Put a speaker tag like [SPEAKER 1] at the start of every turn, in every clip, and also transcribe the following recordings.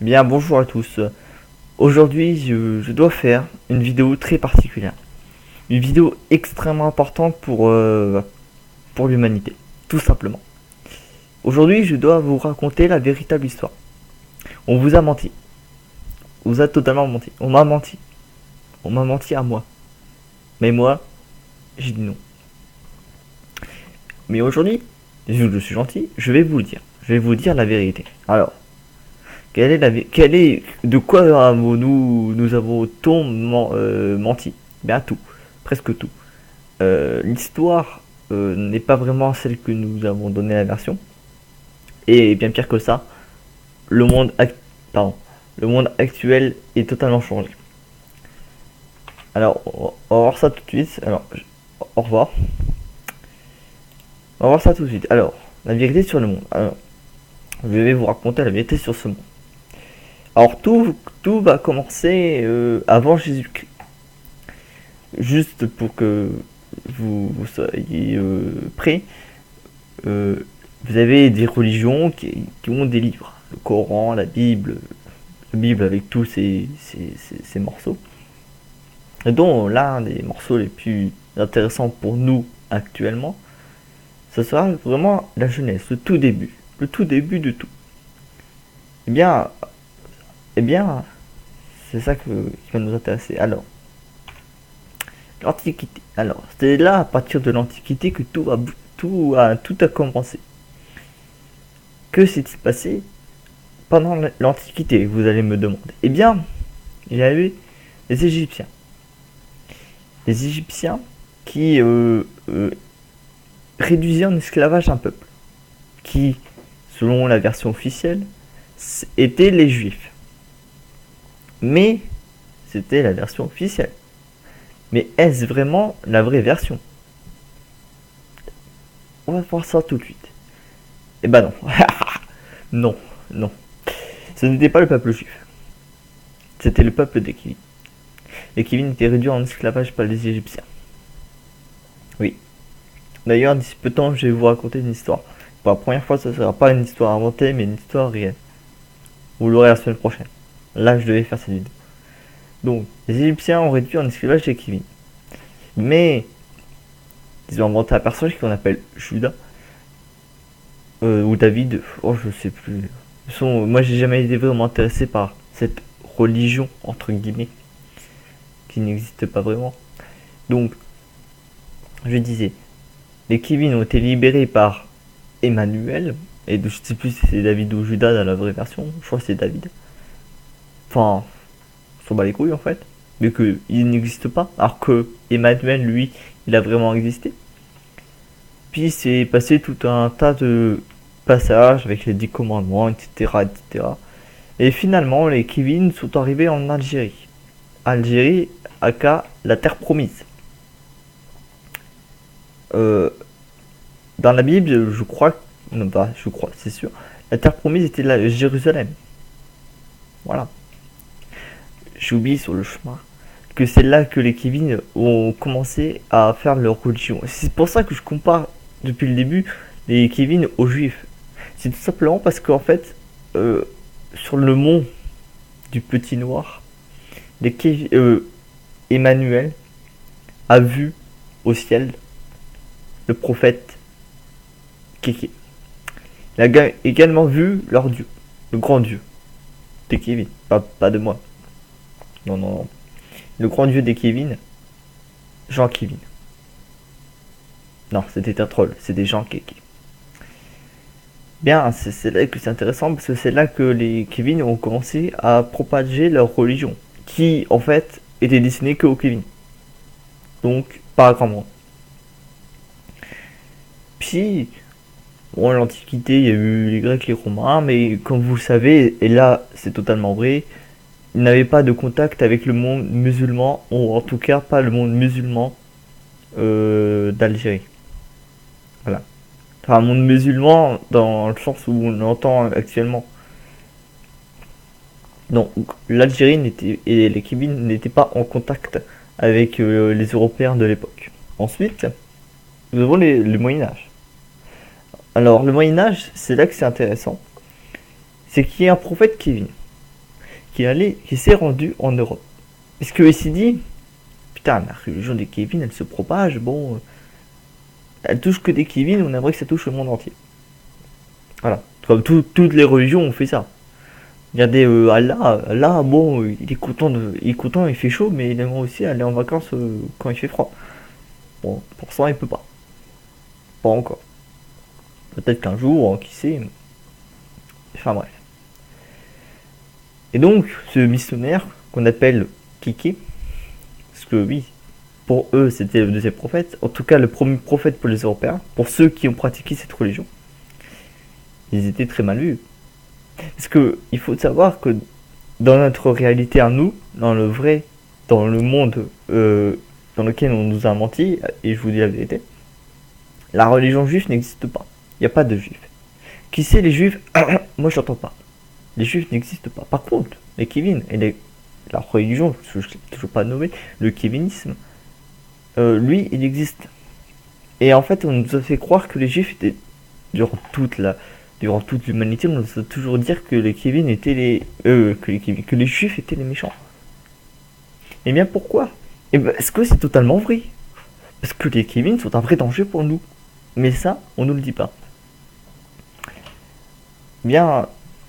[SPEAKER 1] Bien, bonjour à tous. Aujourd'hui, je dois faire une vidéo très particulière. Une vidéo extrêmement importante pour l'humanité, tout simplement. Aujourd'hui, je dois vous raconter la véritable histoire. On vous a menti. On vous a totalement menti. On m'a menti. On m'a menti à moi. Mais moi, j'ai dit non. Mais aujourd'hui, je suis gentil, je vais vous le dire. Je vais vous dire la vérité. Alors, de quoi nous avons-t-on menti? Bien tout, presque tout. L'histoire n'est pas vraiment celle que nous avons donné la version. Et bien pire que ça, le monde, pardon, le monde actuel est totalement changé. Alors, on va voir ça tout de suite. Alors, au revoir. On va voir ça tout de suite. Alors, la vérité sur le monde. Alors, je vais vous raconter la vérité sur ce monde. Alors, tout va commencer avant Jésus-Christ. Juste pour que vous soyez prêts. Euh, Vous avez des religions qui ont des livres. Le Coran, la Bible avec tous ces morceaux. Et dont l'un des morceaux les plus intéressants pour nous actuellement, ce sera vraiment la Genèse, le tout début de tout. Eh bien, eh bien, c'est ça qui va nous intéresser. Alors, l'Antiquité. Alors, c'est là, à partir de l'Antiquité, que tout a commencé. Que s'est-il passé pendant l'Antiquité, vous allez me demander? Eh bien, il y a eu les Égyptiens. Les Égyptiens qui réduisaient en esclavage un peuple, qui, selon la version officielle, étaient les Juifs. Mais c'était la version officielle. Mais est-ce vraiment la vraie version? On va voir ça tout de suite. Eh ben non. Non, non. Ce n'était pas le peuple juif. C'était le peuple des Kévin. Les Kévin étaient réduits en esclavage par les Égyptiens. Oui. D'ailleurs, d'ici peu de temps, je vais vous raconter une histoire. Pour la première fois, ce ne sera pas une histoire inventée, mais une histoire réelle. Vous l'aurez la semaine prochaine. Là, je devais faire cette vidéo. Donc, les Égyptiens ont réduit en esclavage les Kévin. Mais, ils ont inventé un personnage qu'on appelle Judas. Ou David. Oh, je sais plus. Moi, j'ai jamais été vraiment intéressé par cette religion, entre guillemets, qui n'existe pas vraiment. Donc, je disais, les Kévin ont été libérés par Emmanuel, et je sais plus si c'est David ou Judas dans la vraie version, je crois que c'est David. Enfin, on s'en bat les couilles en fait, mais qu'il n'existe pas, alors que Emmanuel, lui, il a vraiment existé. Puis c'est passé tout un tas de passages avec les 10 commandements, etc., etc. Et finalement, les Kévin sont arrivés en Algérie. Algérie, aka la terre promise. Euh, Dans la Bible, je crois, non pas, je crois, c'est sûr, la terre promise était Jérusalem. Voilà. J'ai oublié sur le chemin que c'est là que les Kévin ont commencé à faire leur religion. C'est pour ça que je compare depuis le début les Kévin aux Juifs. C'est tout simplement parce qu'en fait, sur le mont du Petit Noir, Emmanuel a vu au ciel le prophète Kéké. Il a également vu leur Dieu, le grand Dieu des Kévin, pas de moi. Non, non, non. Le grand Dieu des Kévin, Jean Kévin. Non, c'était un troll, c'était Jean Kéké. Bien, c'est là que c'est intéressant parce que c'est là que les Kévin ont commencé à propager leur religion, qui en fait était destinée que aux Kévin. Donc, pas à grand monde. Puis, bon, l'Antiquité, il y a eu les Grecs, les Romains, mais comme vous le savez, et là c'est totalement vrai, ils n'avaient pas de contact avec le monde musulman, ou en tout cas pas le monde musulman d'Algérie. Voilà. Enfin, un monde musulman dans le sens où on l'entend actuellement. Donc, l'Algérie et les Kévin n'étaient pas en contact avec les Européens de l'époque. Ensuite, nous avons le Moyen-Âge. Alors, le Moyen-Âge, c'est là que c'est intéressant. C'est qu'il y a un prophète Kévin. qui s'est rendu en Europe. Parce que il s'est dit, putain, la religion des Kevin, elle se propage, bon, elle touche que des Kevin, on aimerait que ça touche le monde entier. Voilà, comme toutes les religions ont fait ça. Regardez Allah, bon, il est content, il fait chaud, mais il aimerait aussi aller en vacances quand il fait froid. Bon, pour ça, il peut pas. Pas encore. Peut-être qu'un jour, qui sait. Enfin bref. Et donc, ce missionnaire qu'on appelle Kiki, parce que oui, pour eux, c'était le deuxième prophète, en tout cas le premier prophète pour les Européens, pour ceux qui ont pratiqué cette religion, ils étaient très mal vus. Parce que il faut savoir que dans notre réalité à nous, dans le vrai, dans le monde dans lequel on nous a menti, et je vous dis la vérité, la religion juive n'existe pas. Il n'y a pas de juifs. Qui c'est les juifs? Moi je n'entends pas. Les juifs n'existent pas. Par contre, les Kevin et la religion, je ne l'ai toujours pas nommé, le kévinisme, lui, il existe. Et en fait, on nous a fait croire que les juifs étaient, durant toute l'humanité, on nous a toujours dit que les Kevin étaient que les juifs étaient les méchants. Et bien pourquoi? Et ben, est-ce que c'est totalement vrai? Parce que les Kevin sont un vrai danger pour nous. Mais ça, on nous le dit pas. Bien,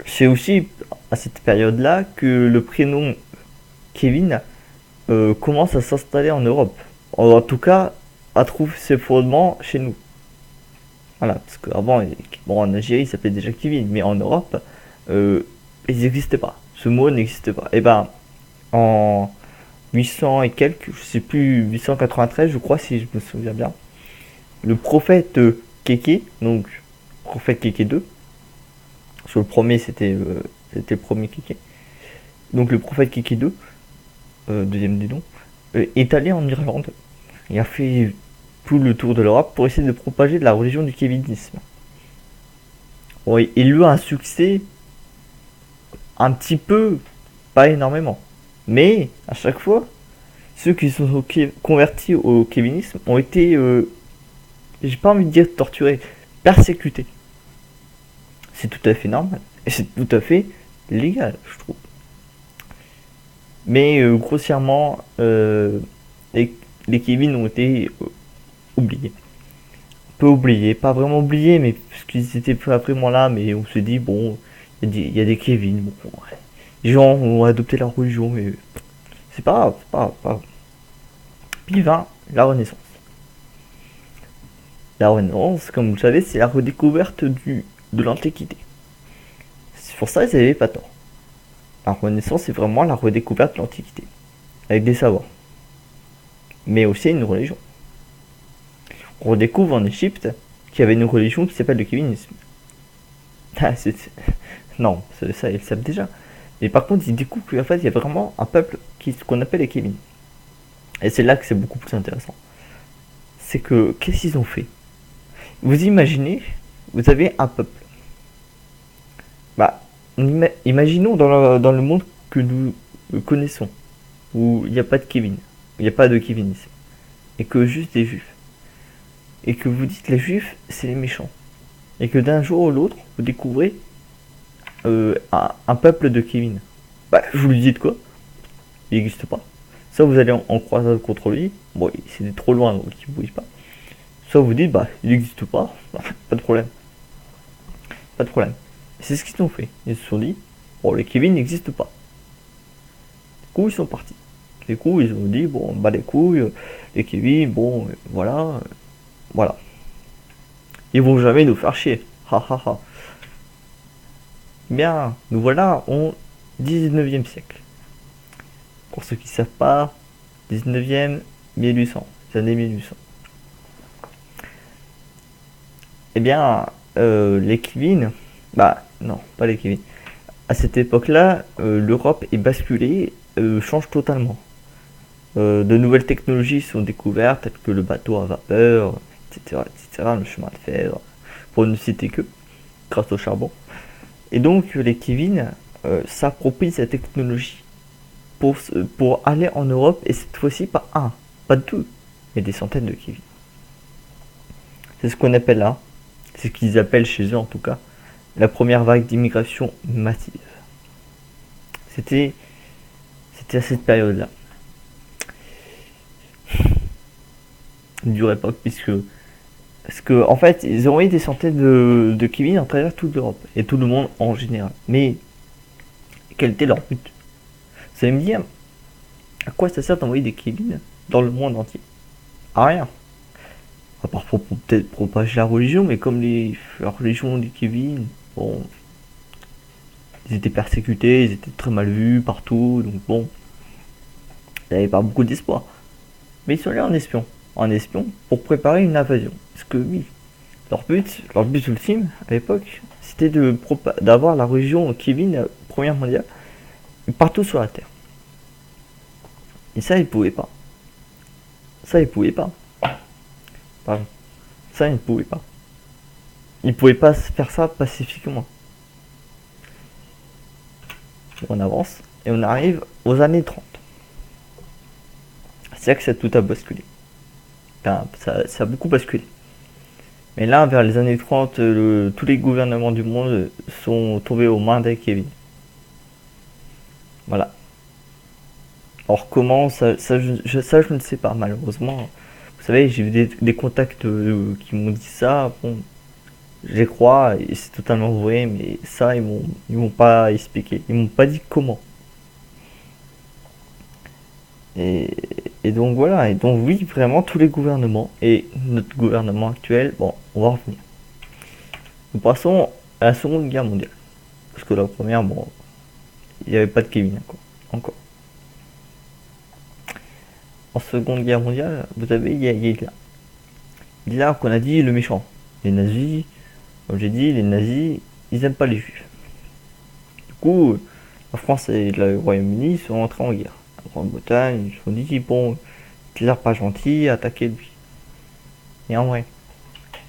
[SPEAKER 1] c'est aussi à cette période-là que le prénom Kevin commence à s'installer en Europe. En tout cas, à trouver ses fondements chez nous. Voilà, parce qu'avant, bon, en Algérie, il s'appelait déjà Kevin, mais en Europe, ils n'existaient pas. Ce mot n'existait pas. Et ben, en 800 et quelques, je sais plus, 893, je crois, si je me souviens bien, le prophète Kéké, donc prophète Kéké 2, sur le premier, c'était le premier Kéké, donc le prophète Kéké 2, deuxième du nom, est allé en Irlande. Il a fait tout le tour de l'Europe pour essayer de propager de la religion du kévinisme. Oui, il eut un succès un petit peu, pas énormément. Mais à chaque fois, ceux qui sont convertis au kévinisme ont été, j'ai pas envie de dire torturés, persécutés. C'est tout à fait normal. Et c'est tout à fait légal, je trouve. Mais grossièrement, les Kevin ont été oubliés. Peu oubliés, pas vraiment oubliés, mais parce qu'ils étaient pas vraiment là, mais on se dit, bon, il y a des Kevin, bon, ouais. Les gens ont adopté leur religion, mais c'est pas grave, pas grave. Puis vint la Renaissance. La Renaissance, comme vous le savez, c'est la redécouverte de l'Antiquité. C'est pour ça qu'ils n'avaient pas tort. La Renaissance, c'est vraiment la redécouverte de l'Antiquité, avec des savoirs, mais aussi une religion. On redécouvre en Égypte qu'il y avait une religion qui s'appelle le kévinisme. Ah, non, ça, ils le savent déjà. Mais par contre, ils découvrent qu'en fait, il y a vraiment un peuple qu'on appelle les Kévin. Et c'est là que c'est beaucoup plus intéressant. C'est que, qu'est-ce qu'ils ont fait? Vous imaginez, vous avez un peuple. Bah, imaginons dans le monde que nous connaissons, où il n'y a pas de Kévin, il n'y a pas de kévinisme, et que juste des juifs. Et que vous dites les juifs, c'est les méchants. Et que d'un jour ou l'autre, vous découvrez un peuple de Kevin. Bah, je vous le dis de quoi? Il n'existe pas. Soit vous allez en croisade contre lui, bon, c'est trop loin, donc il ne bouge pas. Soit vous dites, bah, il n'existe pas, pas de problème. Pas de problème. C'est ce qu'ils ont fait. Ils se sont dit, bon, les Kevin n'existent pas. Du coup, ils sont partis. Du coup, ils ont dit, bon, bah, les couilles, les Kevin, bon, voilà, voilà. Ils vont jamais nous faire chier. Ha ha ha. Bien, nous voilà au 19e siècle. Pour ceux qui ne savent pas, 19e, 1800, les années 1800. Eh bien, les Kevin, bah non, pas les Kevin. À cette époque-là, l'Europe est basculée, change totalement. De nouvelles technologies sont découvertes, telles que le bateau à vapeur, etc., le chemin de fer, pour ne citer que, grâce au charbon. Et donc, les Kevin s'approprient cette technologie pour aller en Europe, et cette fois-ci, pas un, pas deux, mais des centaines de Kevin. C'est ce qu'on appelle là, c'est ce qu'ils appellent chez eux en tout cas, la première vague d'immigration massive. C'était à cette période-là. Du époque, parce que en fait, ils ont eu des centaines de Kevin à travers toute l'Europe et tout le monde en général. Mais quel était leur but? Vous allez me dire, à quoi ça sert d'envoyer des Kevin dans le monde entier? À rien. À part pour peut-être propager la religion, mais comme la religion des Kevin, bon, ils étaient persécutés, ils étaient très mal vus partout, donc bon, il n'y avait pas beaucoup d'espoir. Mais ils sont allés en espion pour préparer une invasion. Parce que oui, leur but ultime à l'époque, c'était d'avoir la religion Kevin, première mondiale, partout sur la Terre. Et ça, ils pouvaient pas. Ça, ils pouvaient pas. Pardon. Ça, ils ne pouvaient pas. Ils pouvaient pas faire ça pacifiquement. On avance et on arrive aux années 30. C'est là que ça tout a basculé. Enfin, ça a beaucoup basculé. Mais là, vers les années 30, tous les gouvernements du monde sont tombés aux mains des Kevin. Voilà. Alors comment, je ne sais pas, malheureusement. Vous savez, j'ai eu des contacts qui m'ont dit ça. Bon, j'y crois et c'est totalement vrai, mais ça, ils m'ont pas expliqué. Ils m'ont pas dit comment. Et, et donc voilà, et donc oui, vraiment tous les gouvernements et notre gouvernement actuel, bon, on va revenir. Nous passons à la Seconde Guerre mondiale. Parce que la première, bon, il n'y avait pas de Kevin encore. En Seconde Guerre mondiale, vous avez, il y a Hitler. Hitler qu'on a dit le méchant. Les nazis, comme j'ai dit, les nazis, ils aiment pas les juifs. Du coup, la France et le Royaume-Uni sont entrés en guerre. La Grande-Bretagne, ils se sont dit, bon, Hitler pas gentil, attaquez lui. Et en vrai,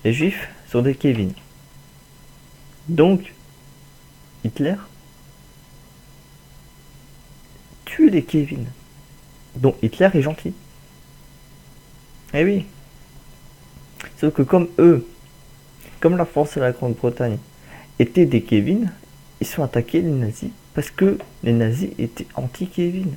[SPEAKER 1] les juifs sont des Kevin. Donc, Hitler tue les Kevin. Donc Hitler est gentil. Eh oui. Sauf que comme la France et la Grande-Bretagne étaient des Kevin, ils sont attaqués les nazis parce que les nazis étaient anti-Kevin.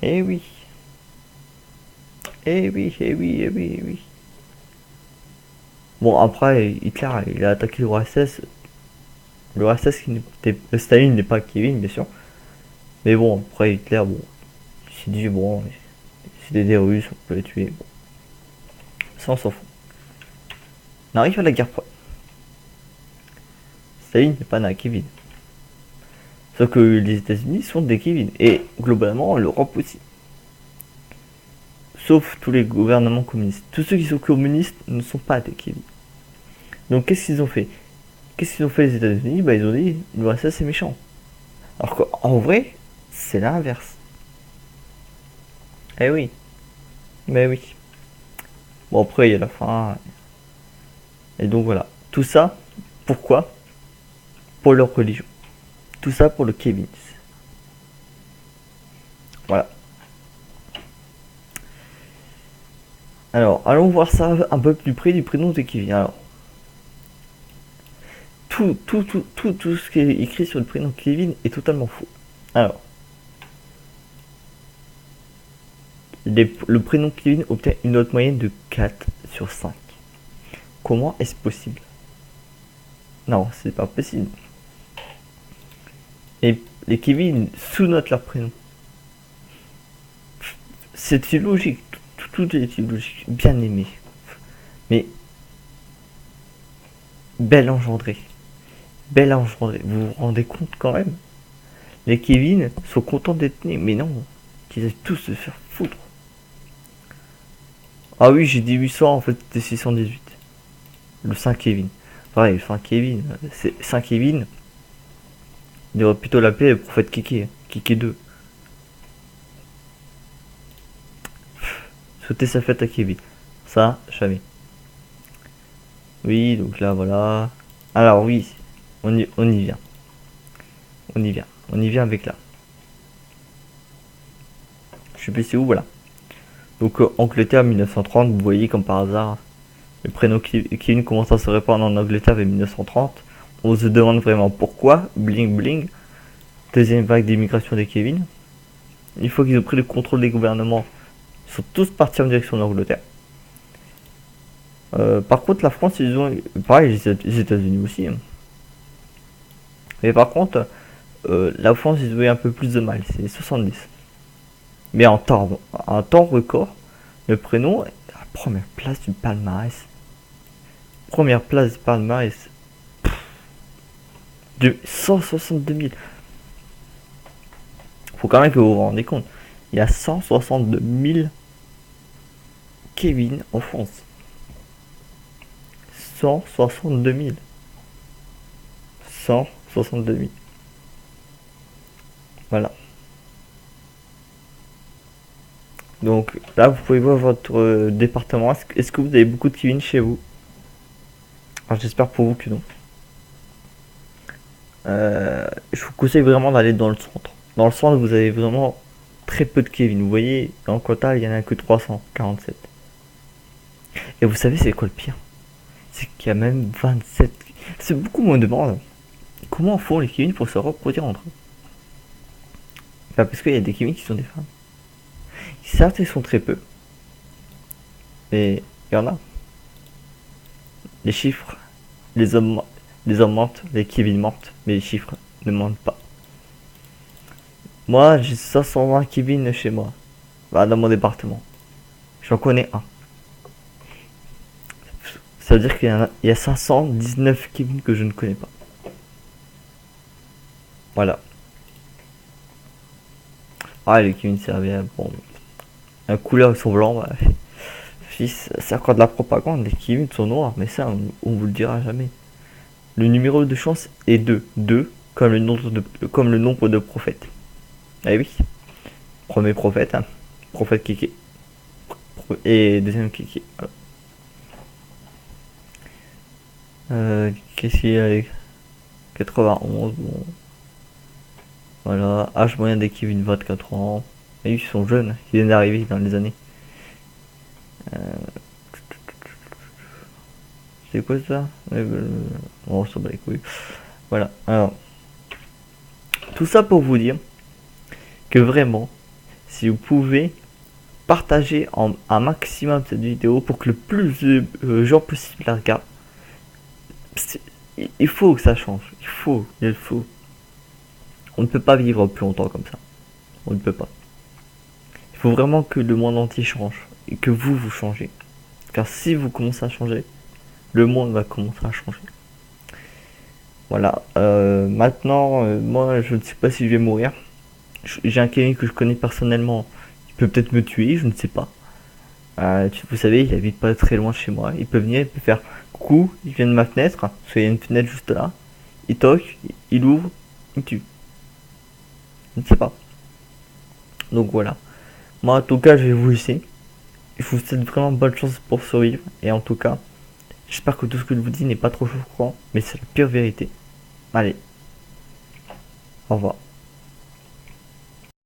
[SPEAKER 1] Eh oui. Eh oui, eh oui, eh oui, eh oui. Bon, après, Hitler, il a attaqué le RSS. Le RSS, Staline n'est pas Kevin, bien sûr. Mais bon, après, Hitler, bon, il s'est dit, bon, c'était des Russes, on peut les tuer. Bon. Ça, on s'en fout. On arrive à la guerre froide. Staline n'est pas né à Kevin. Sauf que les États-Unis sont des Kevin. Et globalement, l'Europe aussi. Sauf tous les gouvernements communistes. Tous ceux qui sont communistes ne sont pas des Kevin. Donc qu'est-ce qu'ils ont fait? Qu'est-ce qu'ils ont fait les États-Unis? Bah ils ont dit, ça c'est méchant. Alors qu'en vrai, c'est l'inverse. Eh oui. Mais oui. Bon après il y a la fin. Et donc voilà. Tout ça, pourquoi? Pour leur religion. Tout ça pour le Kevin. Voilà. Alors, allons voir ça un peu plus près du prénom de Kevin. Alors, tout ce qui est écrit sur le prénom Kevin est totalement faux. Alors, le prénom Kevin obtient une note moyenne de 4 sur 5. Comment est-ce possible? Non, c'est pas possible. Et les Kevin sous-notent leur prénom. C'est illogique. Tout est illogique. Bien aimé. Mais belle engendrée. Belle engendrée. Vous vous rendez compte quand même? Les Kevin sont contents d'être nés. Mais non. Qu'ils aillent tous se faire foutre. Ah oui, j'ai dit 800, en fait c'était 618. Le Saint Kevin. Ouais, le Saint Kevin. C'est Saint Kevin. Il devrait plutôt l'appeler le prophète Kiki. Kiki 2. Souhaiter sa fête à Kevin. Ça, jamais. Oui, donc là, voilà. Alors oui, on y vient. On y vient. On y vient avec là. Je sais plus c'est où, voilà. Donc Angleterre 1930, vous voyez comme par hasard, le prénom Kevin commence à se répandre en Angleterre vers 1930. On se demande vraiment pourquoi, bling bling. deuxième vague d'immigration des Kevin. Une fois qu'ils ont pris le contrôle des gouvernements, ils sont tous partis en direction de l'Angleterre. Par contre, la France, ils ont. Pareil, les États-Unis aussi. Hein. Mais par contre, la France, ils ont eu un peu plus de mal, c'est 70. Mais en temps record, le prénom est à la première place du palmarès. Première place du palmarès. De 162 000. Faut quand même que vous vous rendez compte. Il y a 162 000 Kevin en France. 162 000. 162 000. Voilà. Donc là, vous pouvez voir votre département. Est-ce que vous avez beaucoup de Kevin chez vous? Alors j'espère pour vous que non. Je vous conseille vraiment d'aller dans le centre. Dans le centre, vous avez vraiment très peu de Kevin. Vous voyez, en Cantal, il y en a que 347. Et vous savez, c'est quoi le pire? C'est qu'il y a même 27. C'est beaucoup moins de monde. Comment font les Kevin pour se reproduire entre eux? Bah, parce qu'il y a des Kevin qui sont des femmes. Certes, ils sont très peu. Mais il y en a. Les chiffres, les hommes mentent, les Kevin mentent, mais les chiffres ne mentent pas. Moi, j'ai 520 Kevin chez moi. Bah, dans mon département. J'en connais un. Ça veut dire qu'il y a 519 Kevin que je ne connais pas. Voilà. Ah, les Kevin servaient bon. La couleur, ils sont blancs. Bah, fils, c'est encore de la propagande. Les Kevin sont noirs, mais ça, on vous le dira jamais. Le numéro de chance est 2. 2 comme le nombre de prophètes. Ah oui. Premier prophète, hein. Prophète Kéké. Et deuxième Kéké. Voilà. Qu'est-ce qu'il y a avec 91, bon. Voilà. Âge moyen des Kevin 24 ans. Et ils sont jeunes, ils viennent d'arriver dans les années. C'est quoi ça? Bon, ça bat les couilles. Voilà. Alors. Tout ça pour vous dire que vraiment, si vous pouvez partager un maximum cette vidéo pour que le plus de gens possible la regardent, il faut que ça change. Il faut. On ne peut pas vivre plus longtemps comme ça. On ne peut pas. Il faut vraiment que le monde entier change et que vous changez. Car si vous commencez à changer, le monde va commencer à changer. Voilà. Maintenant, moi, je ne sais pas si je vais mourir. J'ai un Kevin que je connais personnellement. Il peut peut-être me tuer, je ne sais pas. Vous savez, il habite pas très loin de chez moi. Il peut venir, il peut faire coucou, il vient de ma fenêtre. Parce qu'il y a une fenêtre juste là. Il toque, il ouvre, il me tue. Je ne sais pas. Donc voilà. Moi, en tout cas, je vais vous laisser. Je vous souhaite vraiment bonne chance pour survivre. Et en tout cas, j'espère que tout ce que je vous dis n'est pas trop choquant. Mais c'est la pure vérité. Allez. Au revoir.